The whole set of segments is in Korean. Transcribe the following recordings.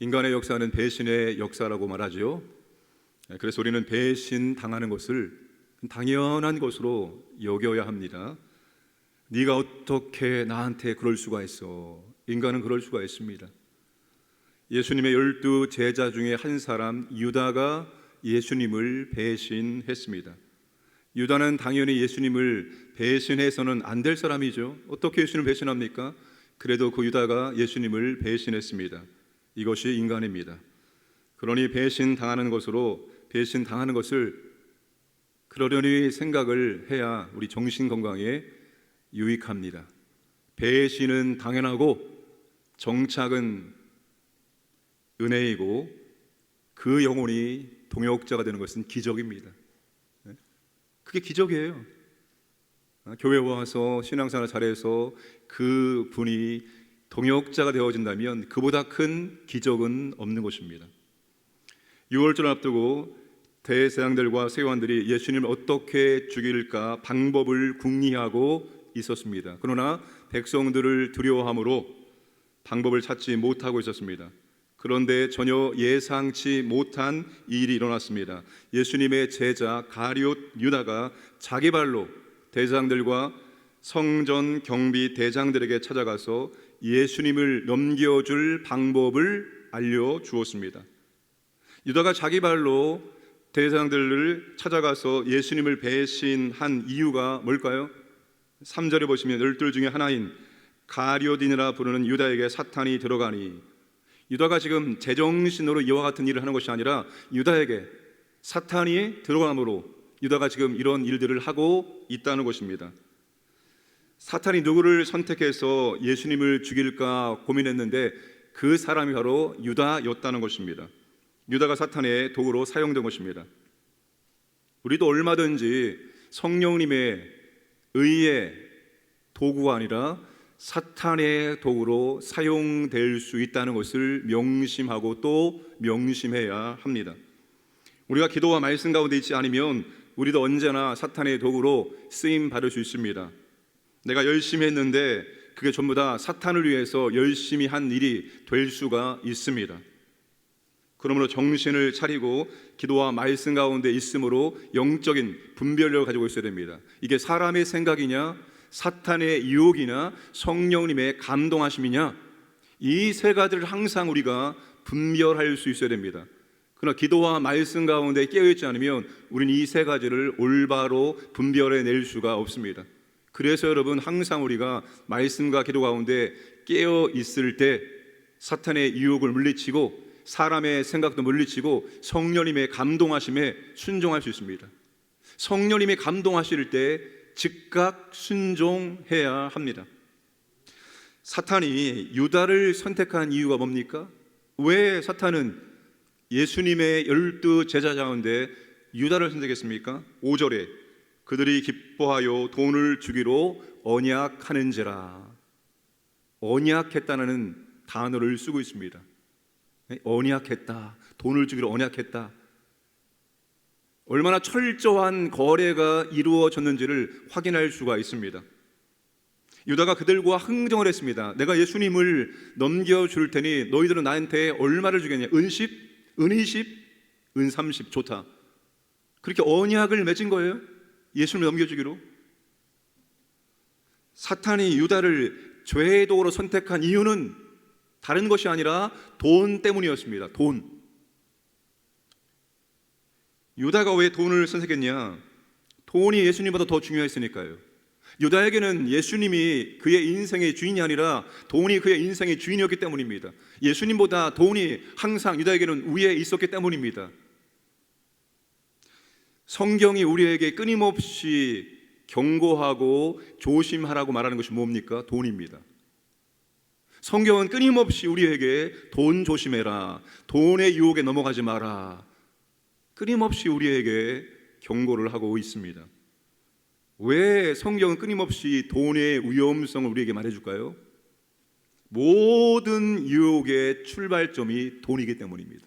인간의 역사는 배신의 역사라고 말하죠. 그래서 우리는 배신 당하는 것을 당연한 것으로 여겨야 합니다. 네가 어떻게 나한테 그럴 수가 있어? 인간은 그럴 수가 있습니다. 예수님의 12 제자 중에 한 사람 유다가 예수님을 배신했습니다. 유다는 당연히 예수님을 배신해서는 안 될 사람이죠. 어떻게 예수님을 배신합니까? 그래도 그 유다가 예수님을 배신했습니다. 이것이 인간입니다. 그러니 배신당하는 것을 그러려니 생각을 해야 우리 정신 건강에 유익합니다. 배신은 당연하고 정착은 은혜이고 그 영혼이 동역자가 되는 것은 기적입니다. 그게 기적이에요. 교회 와서 신앙생활 잘해서 그 분이 동역자가 되어진다면 그보다 큰 기적은 없는 것입니다. 6월절 앞두고 대제사장들과 세관들이 예수님을 어떻게 죽일까 방법을 궁리하고 있었습니다. 그러나 백성들을 두려워함으로 방법을 찾지 못하고 있었습니다. 그런데 전혀 예상치 못한 일이 일어났습니다. 예수님의 제자 가룟 유다가 자기 발로 대장들과 성전 경비 대장들에게 찾아가서 예수님을 넘겨줄 방법을 알려주었습니다. 유다가 자기 발로 대장들을 찾아가서 예수님을 배신한 이유가 뭘까요? 3절에 보시면 12 중에 하나인 가룟이라 부르는 유다에게 사탄이 들어가니, 유다가 지금 제정신으로 이와 같은 일을 하는 것이 아니라 유다에게 사탄이 들어감으로 유다가 지금 이런 일들을 하고 있다는 것입니다. 사탄이 누구를 선택해서 예수님을 죽일까 고민했는데 그 사람이 바로 유다였다는 것입니다. 유다가 사탄의 도구로 사용된 것입니다. 우리도 얼마든지 성령님의 의의 도구가 아니라 사탄의 도구로 사용될 수 있다는 것을 명심하고 또 명심해야 합니다. 우리가 기도와 말씀 가운데 있지 않으면 우리도 언제나 사탄의 도구로 쓰임 받을 수 있습니다. 내가 열심히 했는데 그게 전부 다 사탄을 위해서 열심히 한 일이 될 수가 있습니다. 그러므로 정신을 차리고 기도와 말씀 가운데 있으므로 영적인 분별력을 가지고 있어야 됩니다. 이게 사람의 생각이냐, 사탄의 유혹이나 성령님의 감동하심이냐, 이 세 가지를 항상 우리가 분별할 수 있어야 됩니다. 그러나 기도와 말씀 가운데 깨어있지 않으면 우리는 이 세 가지를 올바로 분별해낼 수가 없습니다. 그래서 여러분, 항상 우리가 말씀과 기도 가운데 깨어있을 때 사탄의 유혹을 물리치고 사람의 생각도 물리치고 성령님의 감동하심에 순종할 수 있습니다. 성령님이 감동하실 때 즉각 순종해야 합니다. 사탄이 유다를 선택한 이유가 뭡니까? 왜 사탄은 예수님의 12 제자 가운데 유다를 선택했습니까? 5절에 그들이 기뻐하여 돈을 주기로 언약하는지라. 언약했다는 단어를 쓰고 있습니다. 언약했다, 돈을 주기로 언약했다. 얼마나 철저한 거래가 이루어졌는지를 확인할 수가 있습니다. 유다가 그들과 흥정을 했습니다. 내가 예수님을 넘겨줄 테니 너희들은 나한테 얼마를 주겠냐? 은 10, 은 20, 은 30. 좋다. 그렇게 언약을 맺은 거예요. 예수님을 넘겨주기로. 사탄이 유다를 죄의 도구로 선택한 이유는 다른 것이 아니라 돈 때문이었습니다. 돈. 유다가 왜 돈을 선택했냐? 돈이 예수님보다 더 중요했으니까요. 유다에게는 예수님이 그의 인생의 주인이 아니라 돈이 그의 인생의 주인이었기 때문입니다. 예수님보다 돈이 항상 유다에게는 위에 있었기 때문입니다. 성경이 우리에게 끊임없이 경고하고 조심하라고 말하는 것이 뭡니까? 돈입니다. 성경은 끊임없이 우리에게 돈 조심해라, 돈의 유혹에 넘어가지 마라, 끊임없이 우리에게 경고를 하고 있습니다. 왜 성경은 끊임없이 돈의 위험성을 우리에게 말해줄까요? 모든 유혹의 출발점이 돈이기 때문입니다.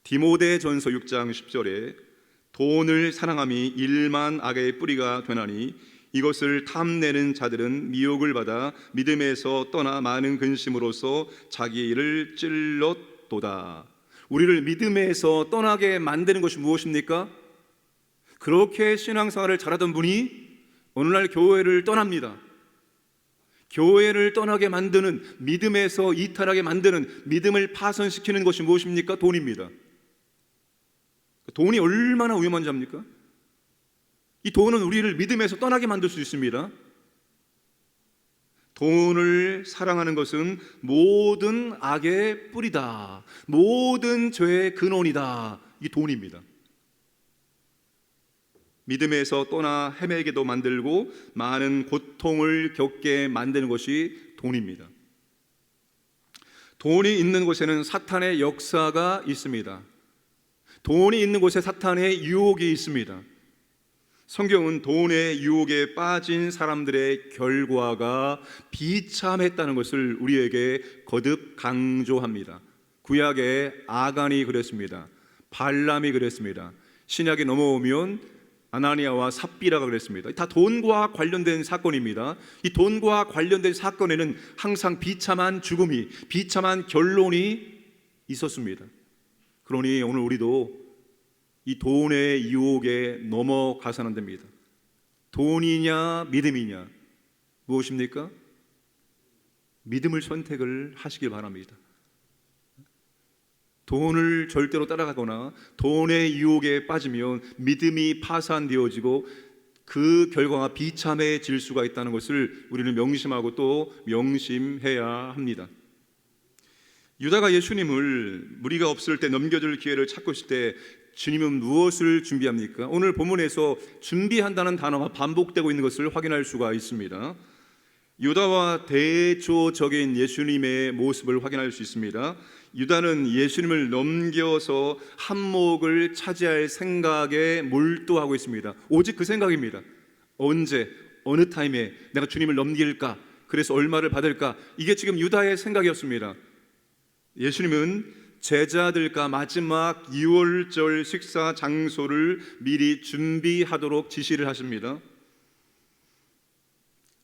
디모데전서 6장 10절에 돈을 사랑함이 일만 악의 뿌리가 되나니 이것을 탐내는 자들은 미혹을 받아 믿음에서 떠나 많은 근심으로써 자기 일을 찔렀도다. 우리를 믿음에서 떠나게 만드는 것이 무엇입니까? 그렇게 신앙생활을 잘하던 분이 어느 날 교회를 떠납니다. 교회를 떠나게 만드는, 믿음에서 이탈하게 만드는, 믿음을 파손시키는 것이 무엇입니까? 돈입니다. 돈이 얼마나 위험한 자입니까? 이 돈은 우리를 믿음에서 떠나게 만들 수 있습니다. 돈을 사랑하는 것은 모든 악의 뿌리다, 모든 죄의 근원이다. 이 돈입니다. 믿음에서 떠나 헤매게도 만들고 많은 고통을 겪게 만드는 것이 돈입니다. 돈이 있는 곳에는 사탄의 역사가 있습니다. 돈이 있는 곳에 사탄의 유혹이 있습니다. 성경은 돈의 유혹에 빠진 사람들의 결과가 비참했다는 것을 우리에게 거듭 강조합니다. 구약의 아간이 그랬습니다. 발람이 그랬습니다. 신약에 넘어오면 아나니아와 삽비라가 그랬습니다. 다 돈과 관련된 사건입니다. 이 돈과 관련된 사건에는 항상 비참한 죽음이, 비참한 결론이 있었습니다. 그러니 오늘 우리도 이 돈의 유혹에 넘어가서는 안 됩니다. 돈이냐 믿음이냐 무엇입니까? 믿음을 선택을 하시길 바랍니다. 돈을 절대로 따라가거나 돈의 유혹에 빠지면 믿음이 파산되어지고 그 결과가 비참해질 수가 있다는 것을 우리는 명심하고 또 명심해야 합니다. 유다가 예수님을 무리가 없을 때 넘겨줄 기회를 찾고 있을 때 주님은 무엇을 준비합니까? 오늘 본문에서 준비한다는 단어가 반복되고 있는 것을 확인할 수가 있습니다. 유다와 대조적인 예수님의 모습을 확인할 수 있습니다. 유다는 예수님을 넘겨서 한몫을 차지할 생각에 몰두하고 있습니다. 오직 그 생각입니다. 언제, 어느 타임에 내가 주님을 넘길까? 그래서 얼마를 받을까? 이게 지금 유다의 생각이었습니다. 예수님은 제자들과 마지막 유월절 식사 장소를 미리 준비하도록 지시를 하십니다.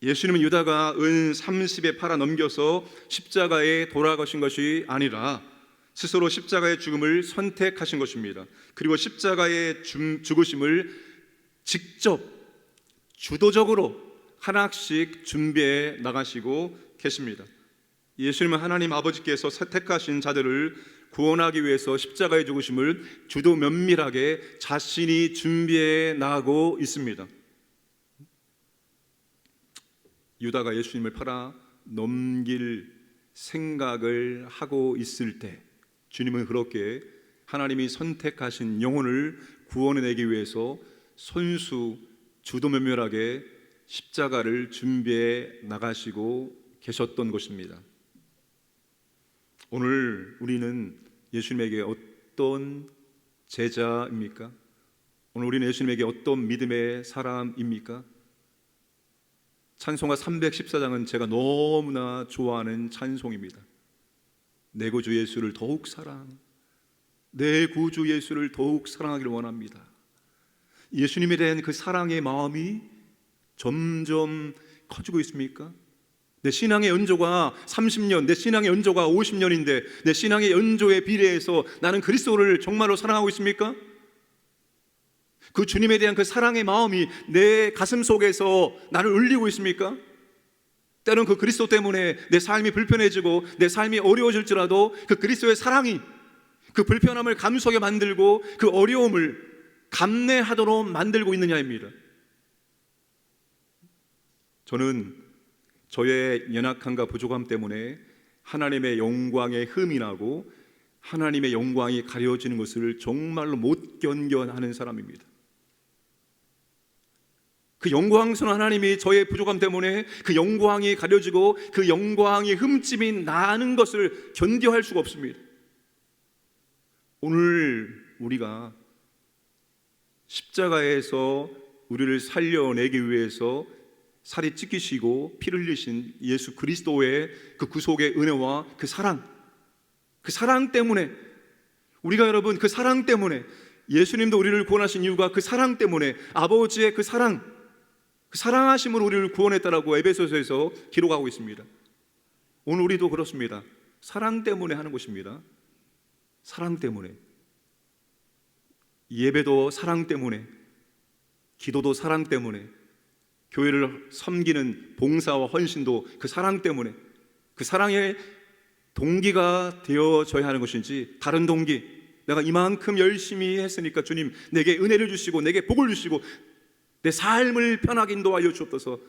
예수님은 유다가 은 30에 팔아 넘겨서 십자가에 돌아가신 것이 아니라 스스로 십자가의 죽음을 선택하신 것입니다. 그리고 십자가의 죽으심을 직접 주도적으로 하나씩 준비해 나가시고 계십니다. 예수님은 하나님 아버지께서 택하신 자들을 구원하기 위해서 십자가의 죽으심을 주도 면밀하게 자신이 준비해 나가고 있습니다. 유다가 예수님을 팔아 넘길 생각을 하고 있을 때 주님은 그렇게 하나님이 선택하신 영혼을 구원해내기 위해서 손수 주도 면밀하게 십자가를 준비해 나가시고 계셨던 것입니다. 오늘 우리는 예수님에게 어떤 제자입니까? 오늘 우리는 예수님에게 어떤 믿음의 사람입니까? 찬송가 314장은 제가 너무나 좋아하는 찬송입니다. 내 구주 예수를 더욱 내 구주 예수를 더욱 사랑하기를 원합니다. 예수님에 대한 그 사랑의 마음이 점점 커지고 있습니까? 내 신앙의 연조가 30년, 내 신앙의 연조가 50년인데 내 신앙의 연조에 비례해서 나는 그리스도를 정말로 사랑하고 있습니까? 그 주님에 대한 그 사랑의 마음이 내 가슴 속에서 나를 울리고 있습니까? 때론 그 그리스도 때문에 내 삶이 불편해지고 내 삶이 어려워질지라도 그 그리스도의 사랑이 그 불편함을 감수하게 만들고 그 어려움을 감내하도록 만들고 있느냐입니다. 저는 저의 연약함과 부족함 때문에 하나님의 영광에 흠이 나고 하나님의 영광이 가려지는 것을 정말로 못 견뎌하는 사람입니다. 그 영광스러운 하나님이 저의 부족함 때문에 그 영광이 가려지고 그 영광이 흠집이 나는 것을 견뎌할 수가 없습니다. 오늘 우리가 십자가에서 우리를 살려내기 위해서 살이 찢기시고 피를 흘리신 예수 그리스도의 그 구속의 은혜와 그 사랑 때문에 우리가 여러분 그 사랑 때문에 예수님도 우리를 구원하신 이유가 그 사랑 때문에 아버지의 그 사랑 그 사랑하심으로 우리를 구원했다라고 에베소서에서 기록하고 있습니다. 오늘 우리도 그렇습니다. 사랑 때문에 하는 것입니다. 사랑 때문에. 예배도 사랑 때문에, 기도도 사랑 때문에, 교회를 섬기는 봉사와 헌신도 그 사랑 때문에, 그 사랑의 동기가 되어져야 하는 것인지, 다른 동기, 내가 이만큼 열심히 했으니까 주님 내게 은혜를 주시고 내게 복을 주시고 내 삶을 편하게 인도하여 주옵소서.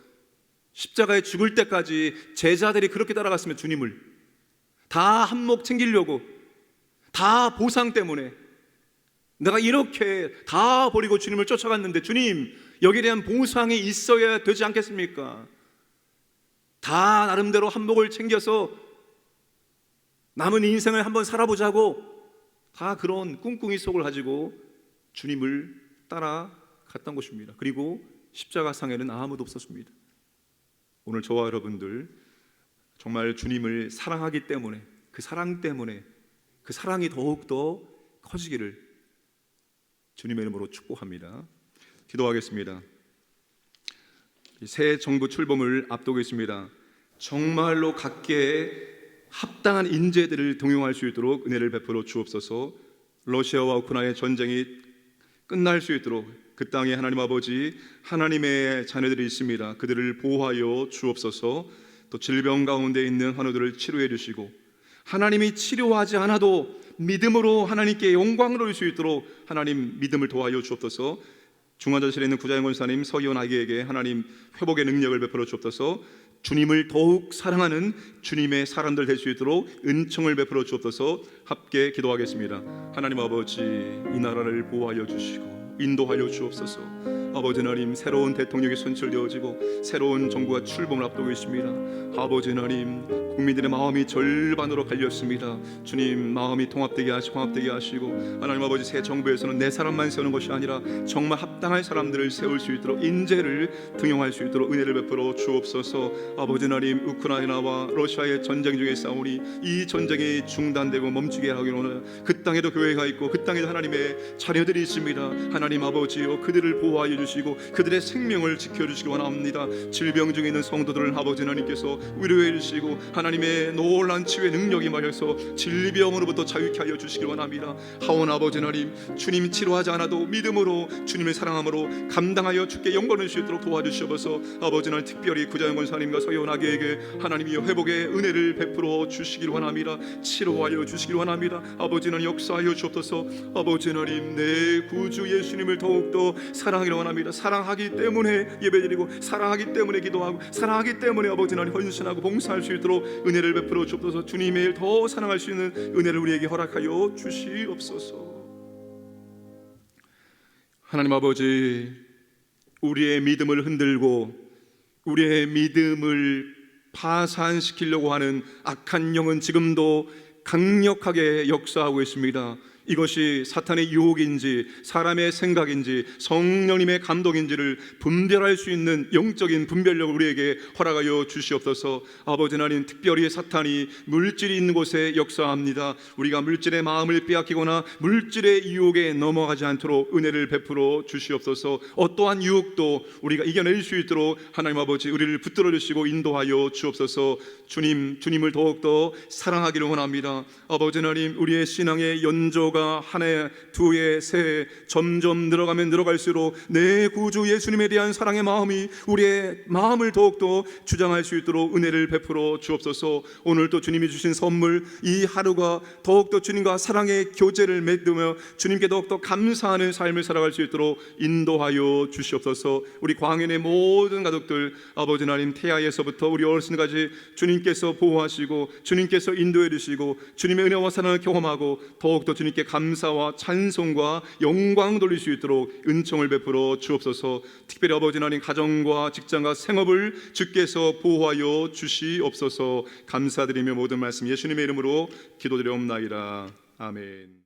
십자가에 죽을 때까지 제자들이 그렇게 따라갔으면 주님을 다 한몫 챙기려고, 다 보상 때문에 내가 이렇게 다 버리고 주님을 쫓아갔는데 주님 여기에 대한 보상이 있어야 되지 않겠습니까? 다 나름대로 한몫을 챙겨서 남은 인생을 한번 살아보자고 다 그런 꿍꿍이 속을 가지고 주님을 따라갔던 것입니다. 그리고 십자가상에는 아무도 없었습니다. 오늘 저와 여러분들 정말 주님을 사랑하기 때문에, 그 사랑 때문에 그 사랑이 더욱더 커지기를 주님의 이름으로 축복합니다. 기도하겠습니다. 새 정부 출범을 앞두고 있습니다. 정말로 각계에 합당한 인재들을 등용할 수 있도록 은혜를 베풀어 주옵소서. 러시아와 우크라이나의 전쟁이 끝날 수 있도록 그 땅에 하나님 아버지 하나님의 자녀들이 있습니다. 그들을 보호하여 주옵소서. 또 질병 가운데 있는 환우들을 치료해 주시고 하나님이 치료하지 않아도 믿음으로 하나님께 영광을 돌릴 수 있도록 하나님 믿음을 도와여 주옵소서. 중환자실에 있는 구자영 권사님, 서희원 아기에게 하나님 회복의 능력을 베풀어 주옵소서. 주님을 더욱 사랑하는 주님의 사람들 될 수 있도록 은총을 베풀어 주옵소서. 함께 기도하겠습니다. 하나님 아버지 이 나라를 보호하여 주시고 인도하여 주옵소서. 아버지 하나님 새로운 대통령이 선출되어지고 새로운 정부가 출범을 앞두고 있습니다. 아버지 하나님 국민들의 마음이 절반으로 갈렸습니다. 주님 마음이 통합되게 하시고 하나님 아버지 새 정부에서는 내 사람만 세우는 것이 아니라 정말 합당한 사람들을 세울 수 있도록 인재를 등용할 수 있도록 은혜를 베풀어 주옵소서. 아버지 하나님 우크라이나와 러시아의 전쟁 중에 싸우니 이 전쟁이 중단되고 멈추게 하기로는 그 땅에도 교회가 있고 그 땅에도 하나님의 자녀들이 있습니다. 하나님 아버지요 그들을 보호하여 주시고 그들의 생명을 지켜주시기 원합니다. 질병 중에 있는 성도들을 아버지 하나님께서 위로해 주시고 하나님의 놀라운 치유의 능력이 임하여서 질병으로부터 자유케 하여 주시기 원합니다. 하온 아버지 하나님 주님 치료하지 않아도 믿음으로 주님의 사랑함으로 감당하여 주께 영광을 수 있도록 도와주시옵소서. 아버지 하나님 특별히 구자영 권사님과 서희원 아기에게 하나님이여 회복의 은혜를 베풀어 주시길 원합니다. 치료하여 주시길 원합니다. 아버지 하나님 역사하여 주옵소서. 아버지 하나님 내 구주 예수님을 더욱더 사랑하기를 원합니다. 사랑하기 때문에 예배드리고 사랑하기 때문에 기도하고 사랑하기 때문에 아버지 하나님 헌신하고 봉사할 수 있도록 은혜를 베풀어 주옵소서. 주님의 일 더 사랑할 수 있는 은혜를 우리에게 허락하여 주시옵소서. 하나님 아버지 우리의 믿음을 흔들고 우리의 믿음을 파산시키려고 하는 악한 영은 지금도 강력하게 역사하고 있습니다. 이것이 사탄의 유혹인지 사람의 생각인지 성령님의 감동인지를 분별할 수 있는 영적인 분별력을 우리에게 허락하여 주시옵소서. 아버지 하나님 특별히 사탄이 물질이 있는 곳에 역사합니다. 우리가 물질의 마음을 빼앗기거나 물질의 유혹에 넘어가지 않도록 은혜를 베풀어 주시옵소서. 어떠한 유혹도 우리가 이겨낼 수 있도록 하나님 아버지 우리를 붙들어 주시고 인도하여 주옵소서. 주님을 더욱더 사랑하기를 원합니다. 아버지 하나님 우리의 신앙의 연조가 한 해, 두 해, 세 해 점점 늘어가면 늘어갈수록 내 구주 예수님에 대한 사랑의 마음이 우리의 마음을 더욱더 주장할 수 있도록 은혜를 베풀어 주옵소서. 오늘 또 주님이 주신 선물 이 하루가 더욱더 주님과 사랑의 교제를 맺으며 주님께 더욱더 감사하는 삶을 살아갈 수 있도록 인도하여 주시옵소서. 우리 광연의 모든 가족들 아버지 하나님 태아에서부터 우리 어르신까지 주님께서 보호하시고 주님께서 인도해 주시고 주님의 은혜와 사랑을 경험하고 더욱더 주님께 감사와 찬송과 영광 돌릴 수 있도록 은총을 베풀어 주옵소서. 특별히 아버지 하나님 가정과 직장과 생업을 주께서 보호하여 주시옵소서. 감사드리며 모든 말씀 예수님의 이름으로 기도드려옵나이다. 아멘.